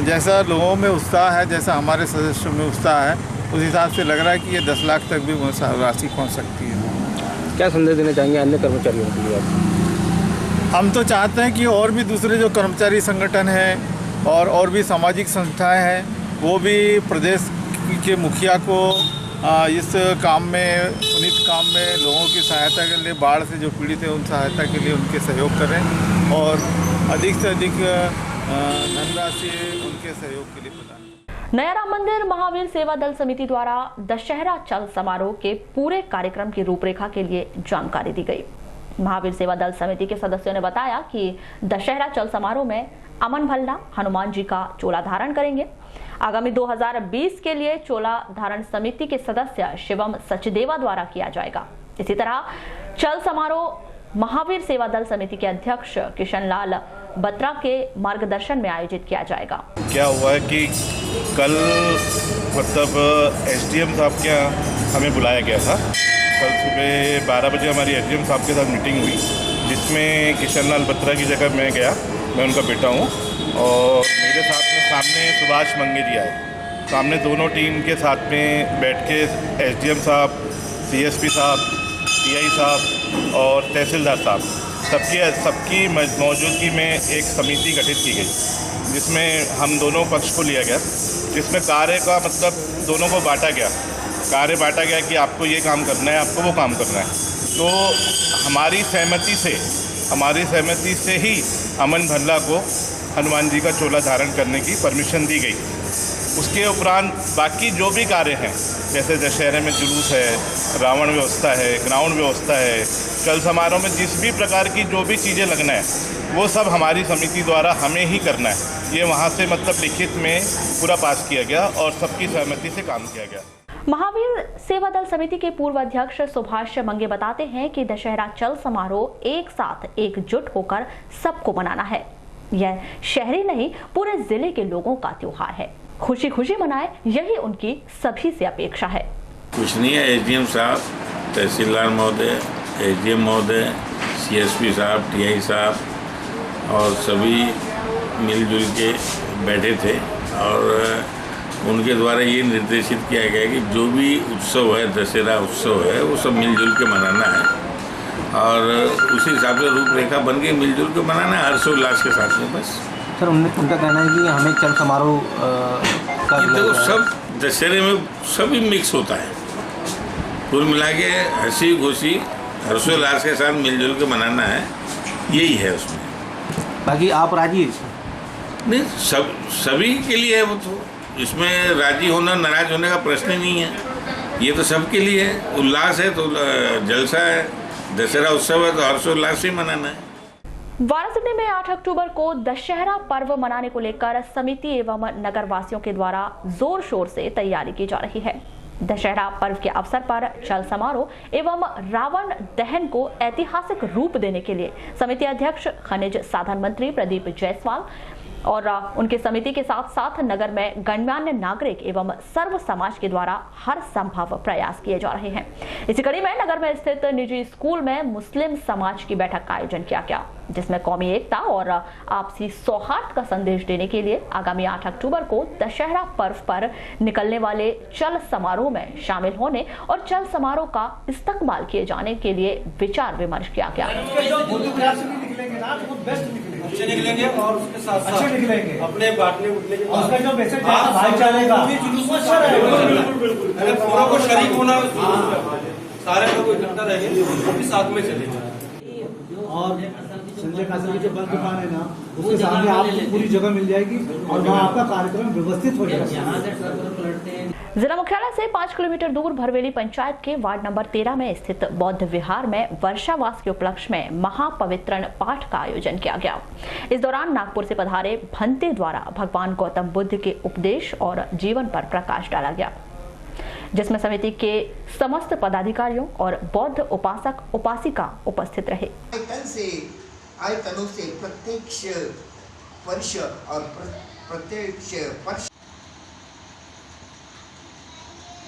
जैसा लोगों में उत्साह है, जैसा हमारे सदस्यों में उत्साह है, उस हिसाब से लग रहा है कि ये 10 लाख तक भी राशि पहुंच सकती है। क्या संदेश देना चाहेंगे अन्य कर्मचारियों के लिए आप? हम तो चाहते हैं कि और भी दूसरे जो कर्मचारी संगठन हैं और भी सामाजिक संस्थाएं हैं, वो भी प्रदेश के मुखिया को इस काम में, पुनीत काम में लोगों की सहायता के लिए, बाढ़ से जो पीड़ित है उन सहायता के लिए उनके सहयोग करें और अधिक से अधिक धनराशि उनके सहयोग के लिए प्रदान करें। नया राम मंदिर महावीर सेवा दल समिति द्वारा दशहरा चल समारोह के पूरे कार्यक्रम की रूपरेखा के लिए जानकारी दी गई। महावीर सेवा दल समिति के सदस्यों ने बताया कि दशहरा चल समारोह में अमन भल्ला हनुमान जी का चोला धारण करेंगे। आगामी 2020 के लिए चोला धारण समिति के सदस्य शिवम सचदेवा द्वारा किया जाएगा। इसी तरह चल समारोह महावीर सेवा दल समिति के अध्यक्ष किशन लाल बत्रा के मार्गदर्शन में आयोजित किया जाएगा। क्या हुआ है कि कल मतलब एसडीएम साहब के यहाँ हमें बुलाया गया था। कल सुबह 12 बजे हमारी एसडीएम साहब के साथ मीटिंग हुई, जिसमें किशन लाल बत्रा की जगह मैं गया। मैं उनका बेटा हूँ और मेरे साथ में सामने सुभाष मंगे जी आए। सामने दोनों टीम के साथ में बैठ के एसडीएम साहब, सीएसपी साहब, टीआई साहब और तहसीलदार साहब सबकी मौजूदगी में एक समिति गठित की गई, जिसमें हम दोनों पक्ष को लिया गया, जिसमें कार्य का मतलब दोनों को बांटा गया। कार्य बांटा गया कि आपको ये काम करना है, आपको वो काम करना है। तो हमारी सहमति से ही अमन भल्ला को हनुमान जी का चोला धारण करने की परमिशन दी गई। उसके उपरांत बाकी जो भी कार्य हैं, जैसे दशहरे में जुलूस है, रावण व्यवस्था है, ग्राउंड व्यवस्था है, चल समारोह में जिस भी प्रकार की जो भी चीज़ें लगना है, वो सब हमारी समिति द्वारा हमें ही करना है। ये वहाँ से मतलब लिखित में पूरा पास किया गया और सबकी सहमति से काम किया गया। महावीर सेवा दल समिति के पूर्व अध्यक्ष सुभाष मंगे बताते हैं कि दशहरा चल समारोह एक साथ एकजुट होकर सबको मनाना है। यह शहरी नहीं, पूरे जिले के लोगों का त्योहार है। खुशी खुशी मनाए, यही उनकी सभी से अपेक्षा है। कुछ नहीं है, एसडीएम साहब, तहसीलदार महोदय, एसडीएम महोदय, सीएसपी साहब, टीआई साहब और सभी मिलजुल के बैठे थे और उनके द्वारा ये निर्देशित किया गया कि जो भी उत्सव है, दशहरा उत्सव है, वो सब मिलजुल के मनाना है और उसी हिसाब से रूपरेखा बन के मिलजुल के मनाना है हर्षोल्लास के साथ में। बस सर, उनका कहना है कि हमें चल समारोह का देखो, सब दशहरे में सभी मिक्स होता है, कुल मिला के हंसी खुशी हर्षोल्लास के साथ मिलजुल के मनाना है, यही है उसमें। बाकी आप राजी हैं इसमें? नहीं, सभी के लिए है वो, तो इसमें राजी होना नाराज होने का प्रश्न ही नहीं है। ये तो सबके लिए है, उल्लास है तो जलसा है, दशहरा उत्सव है तो हर्षोल्लास से मनाना है। वाराणसी में 8 अक्टूबर को दशहरा पर्व मनाने को लेकर समिति एवं नगर वासियों के द्वारा जोर शोर से तैयारी की जा रही है। दशहरा पर्व के अवसर पर चल समारोह एवं रावण दहन को ऐतिहासिक रूप देने के लिए समिति अध्यक्ष खनिज साधन मंत्री प्रदीप जायसवाल और उनके समिति के साथ साथ नगर में गणमान्य नागरिक एवं सर्व समाज के द्वारा हर संभव प्रयास किए जा रहे हैं। इसी कड़ी में नगर में स्थित निजी स्कूल में मुस्लिम समाज की बैठक का आयोजन किया गया, जिसमें कौमी एकता और आपसी सौहार्द का संदेश देने के लिए आगामी 8 अक्टूबर को दशहरा पर्व पर निकलने वाले चल समारोह में शामिल होने और चल समारोह का इस्तकबाल किए जाने के लिए विचार विमर्श किया गया। अच्छे निकलेंगे और उसके साथ साथ निकलेंगे अपने बांटने उठने के बाद उसका जो मैसेज भाईचारे का पूरा को शरीक होना, सारे लोग इकट्ठा रहेंगे वो भी साथ में चलेंगे। और संजय कासल की जो बंद दुकान है ना, उसके सामने आपको पूरी जगह मिल जाएगी और वहाँ आपका कार्यक्रम व्यवस्थित हो जाएगा। जिला मुख्यालय से 5 किलोमीटर दूर भरवेली पंचायत के वार्ड नंबर 13 में स्थित बौद्ध विहार में वर्षावास के उपलक्ष्य में महापवित्रण पाठ का आयोजन किया गया। इस दौरान नागपुर से पधारे भंते द्वारा भगवान गौतम बुद्ध के उपदेश और जीवन पर प्रकाश डाला गया, जिसमें समिति के समस्त पदाधिकारियों और बौद्ध उपासक उपासिका उपस्थित रहे। आयतनों से प्रत्यक्ष वर्ष और प्रत्यक्ष वर्ष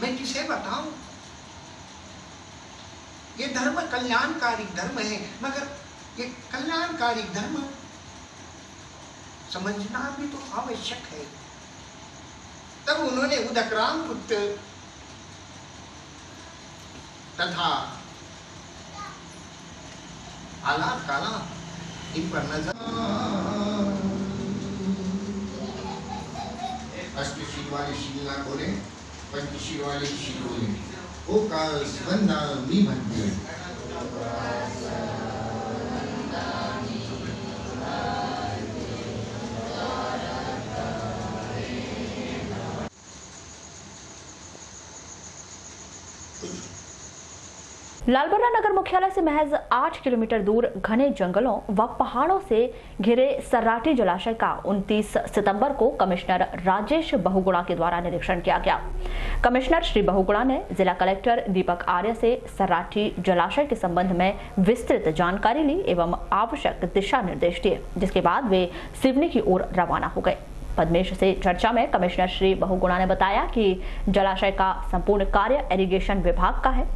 मैं किसे बताऊं, ये धर्म कल्याणकारी धर्म है, मगर ये कल्याणकारी धर्म समझना भी तो आवश्यक है। तब उन्होंने उदकराम पुत्र तथा आला काला इन पर नजर अष्टशील वाले शील ना बोले, पंचशील वाले शील बोले, वो का संबंध मी बनते लालबर्रा नगर मुख्यालय से महज 8 किलोमीटर दूर घने जंगलों व पहाड़ों से घिरे सर्राटी जलाशय का 29 सितंबर को कमिश्नर राजेश बहुगुणा के द्वारा निरीक्षण किया गया। कमिश्नर श्री बहुगुणा ने जिला कलेक्टर दीपक आर्य से सर्राटी जलाशय के संबंध में विस्तृत जानकारी ली एवं आवश्यक दिशा निर्देश दिए, जिसके बाद वे सिवनी की ओर रवाना हो गए। पद्मेश से चर्चा में कमिश्नर श्री बहुगुणा ने बताया कि जलाशय का संपूर्ण कार्य इरिगेशन विभाग का है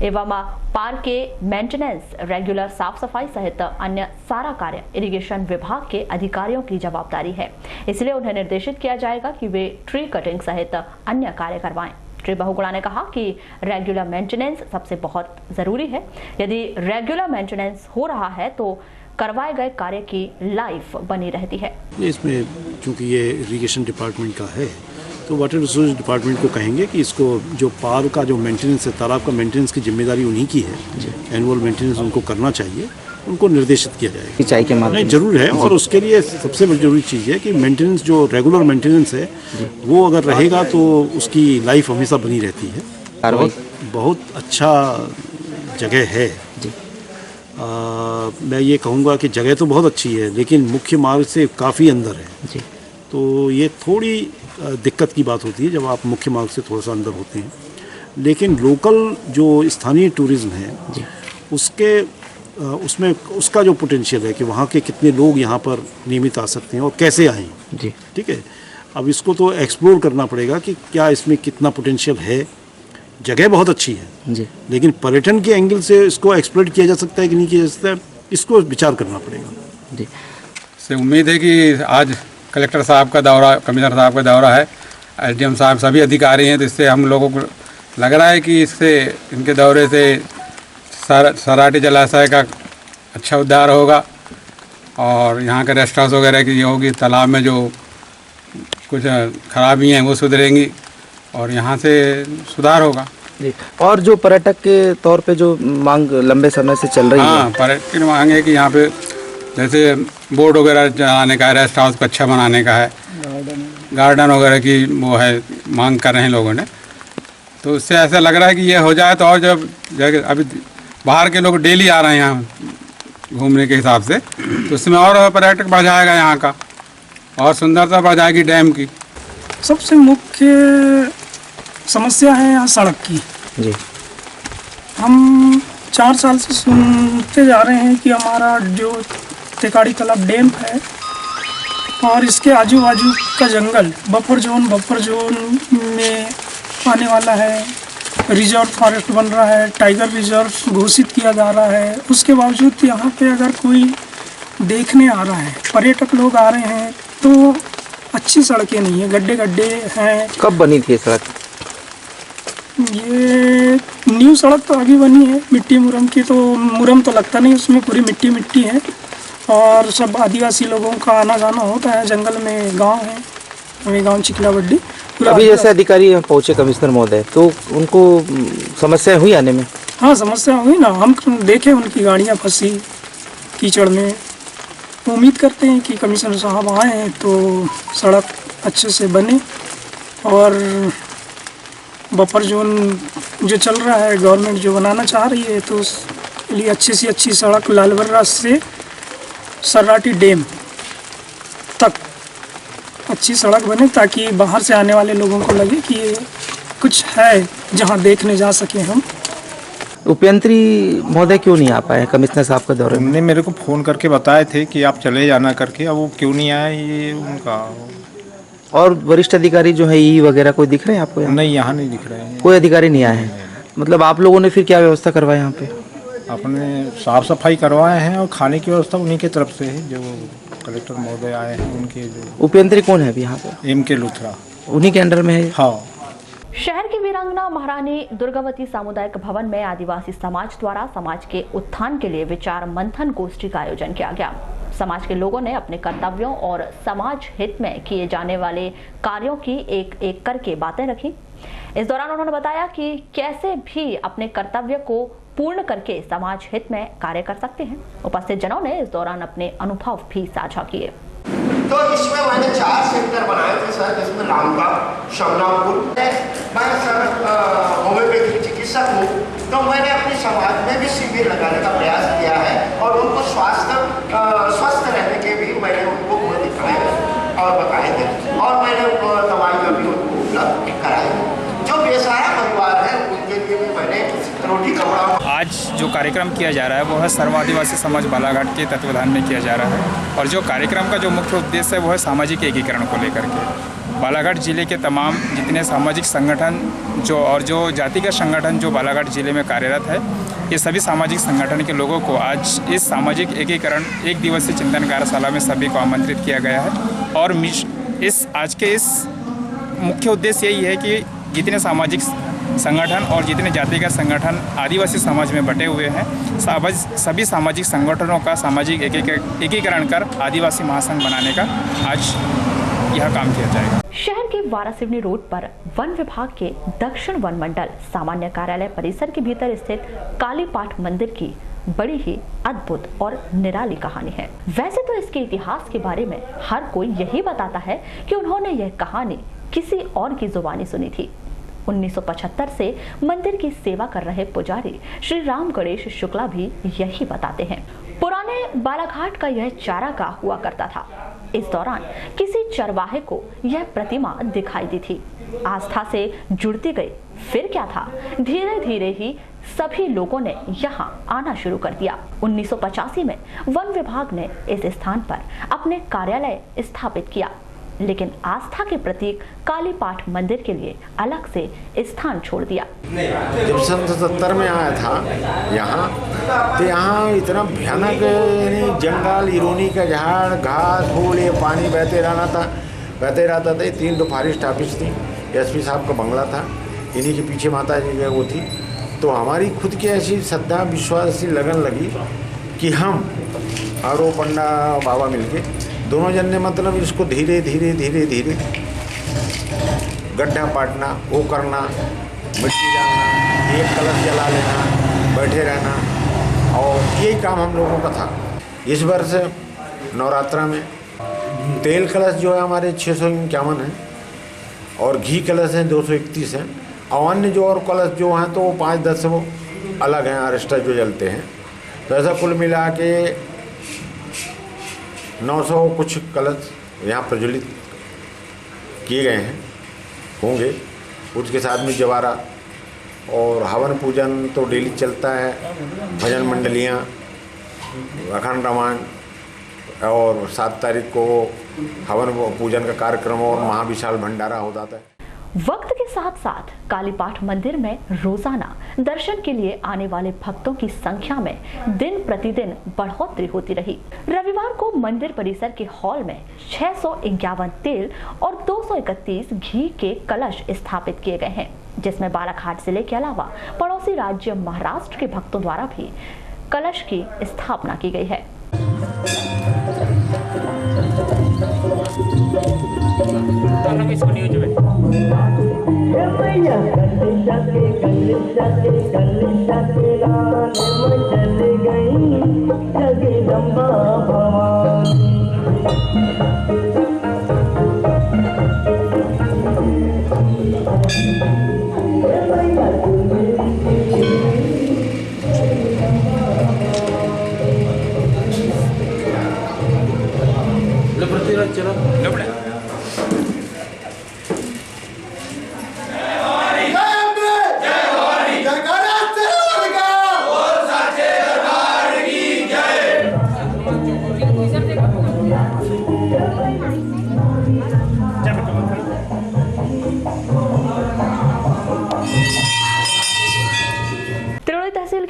एवं पार्क के मेंटेनेंस, रेगुलर साफ सफाई सहित अन्य सारा कार्य इरिगेशन विभाग के अधिकारियों की जवाबदारी है। इसलिए उन्हें निर्देशित किया जाएगा कि वे ट्री कटिंग सहित अन्य कार्य करवाएं। श्री बहुगुणा ने कहा कि रेगुलर मेंटेनेंस सबसे बहुत जरूरी है। यदि रेगुलर मेंटेनेंस हो रहा है तो करवाए गए कार्य की लाइफ बनी रहती है। इसमें चूंकि ये इरिगेशन डिपार्टमेंट का है तो वाटर रिसोर्स डिपार्टमेंट को कहेंगे कि इसको जो पार का जो मेंटेनेंस है, तालाब का मेंटेनेंस की जिम्मेदारी उन्हीं की है, एनुअल मेंटेनेंस उनको करना चाहिए, उनको निर्देशित किया जाएगा। सिंचाई के माध्यम नहीं जरूर है और उसके लिए सबसे जरूरी चीज़ है कि मेंटेनेंस जो रेगुलर मेंटेनेंस है वो अगर रहेगा तो उसकी लाइफ हमेशा बनी रहती है। बहुत अच्छा जगह है। मैं ये कहूँगा कि जगह तो बहुत अच्छी है लेकिन मुख्य मार्ग से काफ़ी अंदर है, तो ये थोड़ी दिक्कत की बात होती है जब आप मुख्य मार्ग से थोड़ा सा अंदर होते हैं। लेकिन लोकल जो स्थानीय टूरिज्म है उसमें उसका जो पोटेंशियल है कि वहाँ के कितने लोग यहाँ पर नियमित आ सकते हैं और कैसे आएँ, ठीक है। अब इसको तो एक्सप्लोर करना पड़ेगा कि क्या इसमें कितना पोटेंशियल है। जगह बहुत अच्छी है जी, लेकिन पर्यटन के एंगल से इसको एक्सप्लोर किया जा सकता है कि नहीं किया जा सकता है, इसको विचार करना पड़ेगा जी। से उम्मीद है कि आज कलेक्टर साहब का दौरा, कमिश्नर साहब का दौरा है, एसडीएम साहब सभी अधिकारी हैं, तो इससे हम लोगों को लग रहा है कि इससे इनके दौरे से सराटी जलाशय का अच्छा उद्धार होगा और यहाँ के रेस्ट हाउस वगैरह की ये होगी, तालाब में जो कुछ खराबी हैं वो सुधरेंगी और यहाँ से सुधार होगा जी। और जो पर्यटक के तौर पे जो मांग लंबे समय से चल रही है, पर्यटक की मांग है कि यहाँ पे जैसे बोर्ड वगैरह चलाने का है, रेस्ट हाउस को अच्छा बनाने का है, गार्डन वगैरह की वो है मांग कर रहे हैं लोगों ने। तो उससे ऐसा लग रहा है कि ये हो जाए तो और जब अभी बाहर के लोग डेली आ रहे हैं यहाँ घूमने के हिसाब से, तो उसमें और पर्यटक बढ़ जाएगा यहाँ का और सुंदरता बढ़ जाएगी डैम की। सबसे मुख्य समस्या है यहाँ सड़क की जी। हम 4 साल से सुनते जा रहे हैं कि हमारा जो टेकाड़ी तालाब डैम है और इसके आजू बाजू का जंगल बफर जोन में आने वाला है, रिजर्व फॉरेस्ट बन रहा है, टाइगर रिजर्व घोषित किया जा रहा है। उसके बावजूद यहाँ पे अगर कोई देखने आ रहा है, पर्यटक लोग आ रहे हैं, तो अच्छी सड़कें नहीं है, गड्ढे हैं। कब बनी थी सड़क? ये न्यू सड़क तो अभी बनी है, मिट्टी मुरम की, तो मुरम तो लगता नहीं, उसमें पूरी मिट्टी है और सब आदिवासी लोगों का आना जाना होता है। जंगल में गांव है, हमें गांव चिकलावड्डी। अभी जैसे अधिकारी पहुँचे कमिश्नर महोदय, तो उनको समस्या हुई आने में? हाँ, समस्या हुई ना, हम देखे उनकी गाड़ियाँ फंसी कीचड़ में। उम्मीद करते हैं कि कमिश्नर साहब आए हैं तो सड़क अच्छे से बने और बफर जोन जो चल रहा है, गवर्नमेंट जो बनाना चाह रही है, तो उसके लिए अच्छी से अच्छी सड़क लालबर्रा से सर्राटी डैम तक अच्छी सड़क बने, ताकि बाहर से आने वाले लोगों को लगे कि ये कुछ है जहां देखने जा सके हम। उपयंत्री महोदय क्यों नहीं आ पाए कमिश्नर साहब का दौरे? उन्होंने मेरे को फ़ोन करके बताए थे कि आप चले जाना करके, अब वो क्यों नहीं आए ये उनका। और वरिष्ठ अधिकारी जो है ई वगैरह कोई दिख रहे हैं आपको? नहीं, यहाँ नहीं दिख रहे हैं, कोई अधिकारी नहीं आए हैं। मतलब आप लोगों ने फिर क्या व्यवस्था करवाई यहाँ पे? अपने साफ सफाई करवाए हैं और खाने की व्यवस्था उन्हीं की तरफ से है, जो कलेक्टर महोदय आए हैं उनके। जो उपयंत्री कौन है अभी यहाँ पे? M.K. लुथरा, उन्हीं के अंडर में है। हाँ। शहर की वीरांगना महारानी दुर्गावती सामुदायिक भवन में आदिवासी समाज द्वारा समाज के उत्थान के लिए विचार मंथन गोष्ठी का आयोजन किया गया। समाज के लोगों ने अपने कर्तव्यों और समाज हित में किए जाने वाले कार्यों की एक एक करके बातें रखी। इस दौरान उन्होंने बताया कि कैसे भी अपने कर्तव्य को पूर्ण करके समाज हित में कार्य कर सकते हैं। उपस्थित जनों ने इस दौरान अपने अनुभव भी साझा किए। तो इसमें मैंने 4 सेक्टर बनाए थे सर, जिसमें रामबाग, शमनापुर। मैं सर होम्योपैथिक चिकित्सक हूँ, तो मैंने अपने समाज में भी शिविर लगाने का प्रयास किया है और उनको स्वस्थ रहने के भी मैंने उनको गुण दिखाए और बताए थे और मैंने दवाइयाँ भी उनको उपलब्ध कराई। जो बेसहारा परिवार है उनके लिए भी मैंने रोटी कपड़ा। आज जो कार्यक्रम किया जा रहा है वो है सर्व आदिवासी समाज बालाघाट के तत्वाधान में किया जा रहा है और जो कार्यक्रम का जो मुख्य उद्देश्य है वो है सामाजिक एकीकरण को लेकर के। बालाघाट जिले के तमाम जितने सामाजिक संगठन जो जातिगत संगठन जो बालाघाट जिले में कार्यरत है, ये सभी सामाजिक संगठन के लोगों को आज इस सामाजिक एकीकरण 1 दिवसीय चिंतन कार्यशाला में सभी को आमंत्रित किया गया है। और आज के इस मुख्य उद्देश्य यही है कि जितने सामाजिक संगठन और जितने जातिगत संगठन आदिवासी समाज में बटे हुए हैं, सभी सामाजिक संगठनों का सामाजिक एकीकरण कर आदिवासी महासंघ बनाने का आज यह काम किया जाएगा। शहर के वारासिवनी रोड पर वन विभाग के दक्षिण वन मंडल सामान्य कार्यालय परिसर के भीतर स्थित कालीपाठ मंदिर की बड़ी ही अद्भुत और निराली कहानी है। वैसे तो इसके इतिहास के बारे में हर कोई यही बताता है कि उन्होंने यह कहानी किसी और की जुबानी सुनी थी। 1975 से मंदिर की सेवा कर रहे पुजारी श्री राम गणेश शुक्ला भी यही बताते हैं। पुराने बालाघाट का यह चारागाह हुआ करता था। इस दौरान किसी चरवाहे को यह प्रतिमा दिखाई दी थी। आस्था से जुड़ती गई। फिर क्या था, धीरे धीरे ही सभी लोगों ने यहाँ आना शुरू कर दिया। 1985 में वन विभाग ने इस स्थान पर अपने कार्यालय स्थापित किया, लेकिन आस्था के प्रतीक कालीपाठ मंदिर के लिए अलग से स्थान छोड़ दिया। जब 1970 में आया था यहाँ, तो यहाँ इतना भयानक जंगल, इरोनी का झाड़, घास फूल, ये पानी बहते रहता था। 3 फॉरेस्ट ऑफिस थी, SP साहब का बंगला था, इन्हीं के पीछे माता जी वो थी। तो हमारी खुद की ऐसी श्रद्धा विश्वास ऐसी लगन लगी कि हम और वो पंडा बाबा मिलके दोनों जन ने मतलब इसको धीरे धीरे गड्ढा पाटना, वो करना, मिट्टी डालना, एक कलश जला लेना, बैठे रहना, और यही काम हम लोगों का था। इस वर्ष नवरात्रा में। तेल कलश जो है हमारे 651 है और घी कलश हैं 231 हैं। और अन्य जो और कलश जो हैं तो वो 5-10 वो अलग हैं, अरेस्टा जो जलते हैं। तो ऐसा कुल मिला के 900 कुछ कलश यहाँ प्रज्वलित किए गए हैं होंगे। उसके साथ में जवारा और हवन पूजन तो डेली चलता है, भजन मंडलियाँ, अखंड रामायण और 7 तारीख को हवन पूजन का कार्यक्रम और महाविशाल भंडारा हो जाता है। वक्त के साथ साथ कालीपाठ मंदिर में रोजाना दर्शन के लिए आने वाले भक्तों की संख्या में दिन प्रतिदिन बढ़ोतरी होती रही। रविवार को मंदिर परिसर के हॉल में 651 तेल और 231 घी के कलश स्थापित किए गए हैं, जिसमें बालाघाट जिले के अलावा पड़ोसी राज्य महाराष्ट्र के भक्तों द्वारा भी कलश की स्थापना की गई है।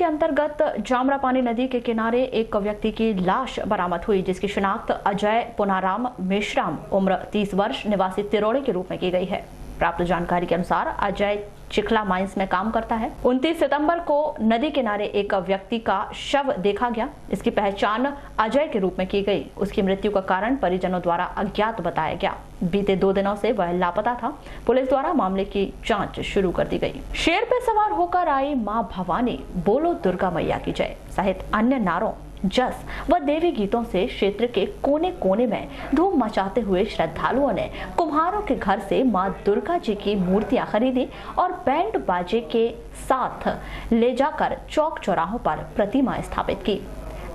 अंतर्गत जामरापानी नदी के किनारे एक व्यक्ति की लाश बरामद हुई, जिसकी शिनाख्त अजय पुनाराम मेश्राम उम्र 30 वर्ष निवासी तिरोड़े के रूप में की गई है। प्राप्त जानकारी के अनुसार अजय चिखला माइंस में काम करता है। 29 सितंबर को नदी किनारे एक व्यक्ति का शव देखा गया। इसकी पहचान अजय के रूप में की गई। उसकी मृत्यु का कारण परिजनों द्वारा अज्ञात बताया गया। बीते 2 दिनों से वह लापता था। पुलिस द्वारा मामले की जांच शुरू कर दी गई। शेर पर सवार होकर आई मां भवानी, बोलो दुर्गा मैया की जय सहित अन्य नारों, जस व देवी गीतों से क्षेत्र के कोने कोने में धूम मचाते हुए श्रद्धालुओं ने कुम्हारों के घर से मां दुर्गा जी की मूर्तियां खरीदी और बैंड बाजे के साथ ले जाकर चौक चौराहों पर प्रतिमा स्थापित की।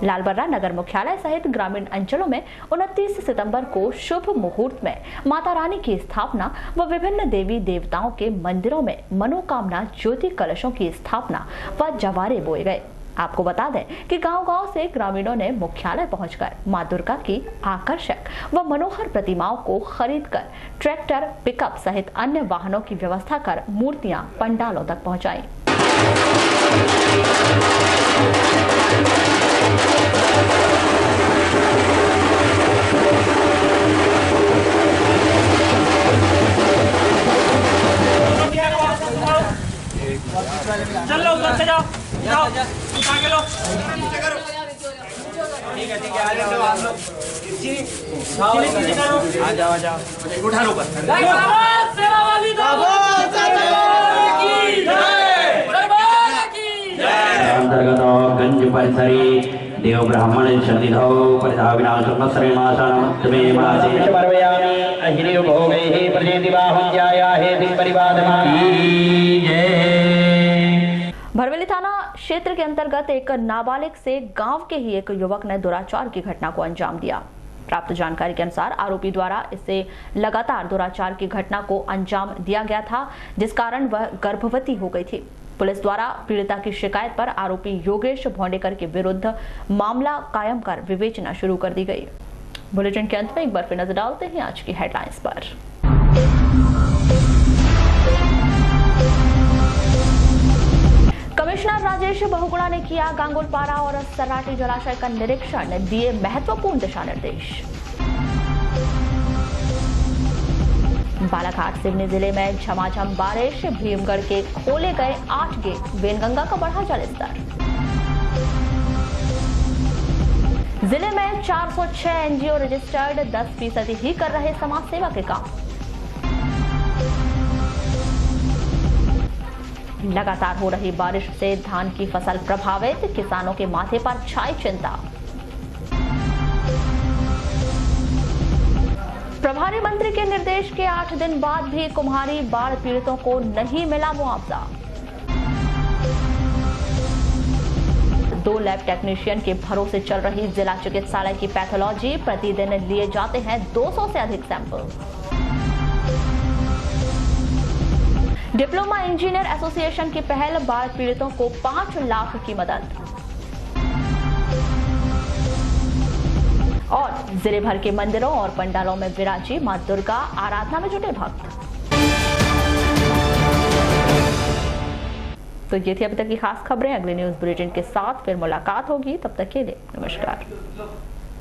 लालबर्रा नगर मुख्यालय सहित ग्रामीण अंचलों में 29 सितंबर को शुभ मुहूर्त में माता रानी की स्थापना व विभिन्न देवी देवताओं के मंदिरों में मनोकामना ज्योति कलशों की स्थापना व जवारे बोए गए। आपको बता दें कि गांव-गांव से ग्रामीणों ने मुख्यालय पहुंचकर मां दुर्गा की आकर्षक व मनोहर प्रतिमाओं को खरीदकर ट्रैक्टर, पिकअप सहित अन्य वाहनों की व्यवस्था कर मूर्तियां पंडालों तक पहुंचाई। चलो ऊपर से जाओ, उठा के लो। ठीक है आ जाओ आप लोग। आ जाओ उठा लो ऊपर। अंतर्गत गंज परिसरे देव ब्राह्मण सन्निधौ परिधाविनाशं मासानमत्मे मासे परवयामि अहिरियो भोगे प्रजेति बाहुज्याया हे दिन परिवादमानि भरवेली थाना क्षेत्र के अंतर्गत एक नाबालिग से गांव के ही एक युवक ने दुराचार की घटना को अंजाम दिया। प्राप्त जानकारी के अनुसार आरोपी द्वारा इससे लगातार दुराचार की घटना को अंजाम दिया गया था, जिस कारण वह गर्भवती हो गई थी। पुलिस द्वारा पीड़िता की शिकायत पर आरोपी योगेश भोंडेकर के विरुद्ध मामला कायम कर विवेचना शुरू कर दी गई। बुलेटिन के अंत में एक बार फिर नजर डालते हैं आज की हेडलाइंस पर। कमिश्नर राजेश बहुगुणा ने किया गांगुलपारा और सराटी जलाशय का निरीक्षण, दिए महत्वपूर्ण दिशा निर्देश। बालाघाट सिवनी जिले में झमाझम बारिश, भीमगढ़ के खोले गए 8 गेट, वेनगंगा का बढ़ा जलस्तर। जिले में 406 एनजीओ रजिस्टर्ड, 10% ही कर रहे समाज सेवा के काम। लगातार हो रही बारिश से धान की फसल प्रभावित, किसानों के माथे पर छाई चिंता। प्रभारी मंत्री के निर्देश के 8 दिन बाद भी कुम्हारी बाढ़ पीड़ितों को नहीं मिला मुआवजा। 2 लैब टेक्नीशियन के भरोसे चल रही जिला चिकित्सालय की पैथोलॉजी, प्रतिदिन लिए जाते हैं 200 से अधिक सैंपल। डिप्लोमा इंजीनियर एसोसिएशन की पहल, बाढ़ पीड़ितों को 5 लाख की मदद। और जिले भर के मंदिरों और पंडालों में विराजी मां दुर्गा, आराधना में जुटे भक्त। तो ये थी अभी तक की खास खबरें। अगले न्यूज बुलेटिन के साथ फिर मुलाकात होगी, तब तक के लिए नमस्कार।